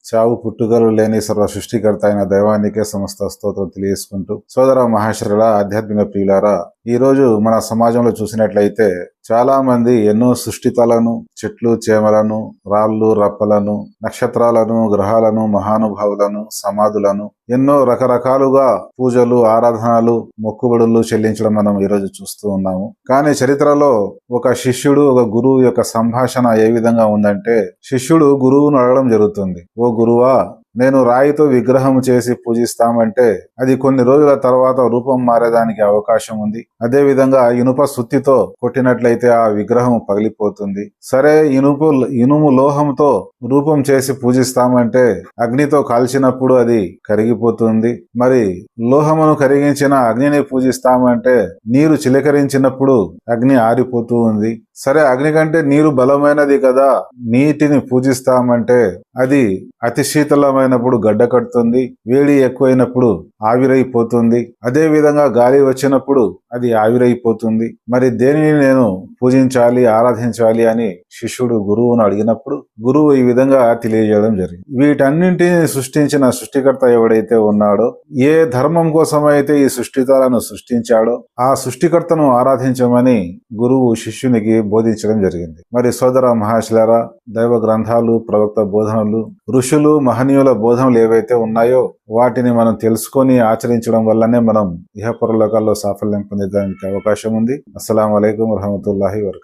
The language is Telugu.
చావు పుట్టుకలు లేని సర్వ సృష్టికర్త అయిన దైవానికే సమస్త స్తోత్రం తెలియజేసుకుంటూ, సోదర మహేశ్వరుల ఆధ్యాత్మిక ప్రియులారా, ఈ రోజు మన సమాజంలో చూసినట్లయితే చాలా మంది ఎన్నో సృష్టితలను, చెట్లు చేమలను, రాళ్ళు రప్పలను, నక్షత్రాలను, గ్రహాలను, మహానుభావులను, సమాధులను ఎన్నో రకరకాలుగా పూజలు, ఆరాధనలు, మొక్కుబడులు చెల్లించడం మనం ఈరోజు చూస్తూ ఉన్నాము. కానీ చరిత్రలో ఒక శిష్యుడు ఒక గురువు యొక్క సంభాషణ ఏ విధంగా ఉందంటే, శిష్యుడు గురువును అడగడం జరుగుతుంది, ఓ గురువా, నేను రాయితో విగ్రహం చేసి పూజిస్తామంటే అది కొన్ని రోజుల తర్వాత రూపం మారేదానికి అవకాశం ఉంది. అదే విధంగా ఇనుప సుత్తితో కొట్టినట్లయితే ఆ విగ్రహం పగిలిపోతుంది. సరే, ఇనుము లోహంతో రూపం చేసి పూజిస్తామంటే అగ్నితో కాల్చినప్పుడు అది కరిగిపోతుంది. మరి లోహమును కరిగించిన అగ్నిని పూజిస్తామంటే నీరు చిలకరించినప్పుడు అగ్ని ఆరిపోతూ ఉంది. సరే, అగ్ని కంటే నీరు బలమైనది కదా, నీటిని పూజిస్తామంటే అది అతి శీతలమైనప్పుడు గడ్డ కడుతుంది, వేడి ఎక్కువైనప్పుడు ఆవిరైపోతుంది. అదే విధంగా గాలి వచ్చినప్పుడు అది ఆవిరైపోతుంది. మరి దేనిని నేను పూజించాలి, ఆరాధించాలి అని శిష్యుడు గురువును అడిగినప్పుడు గురువు ఈ విధంగా తెలియజేయడం జరిగింది. వీటన్నింటినీ సృష్టించిన సృష్టికర్త ఎవడైతే ఉన్నాడో, ఏ ధర్మం కోసమైతే ఈ సృష్టితాలను సృష్టించాడో ఆ సృష్టికర్తను ఆరాధించమని గురువు శిష్యునికి బోధించడం జరిగింది. మరి సోదర మహాశిలారా, దైవ గ్రంథాలు, ప్రవక్త బోధనలు, ఋషులు, మహనీయుల బోధనలు ఏవైతే ఉన్నాయో వాటిని మనం తెలుసుకొని ఆచరించడం వల్లనే మనం ఇహపరలోకాల్లో సాఫల్యం పొందేదానికి అవకాశం ఉంది. అస్సలాము అలైకుం వరహమతుల్లాహి వబరకాతుహు.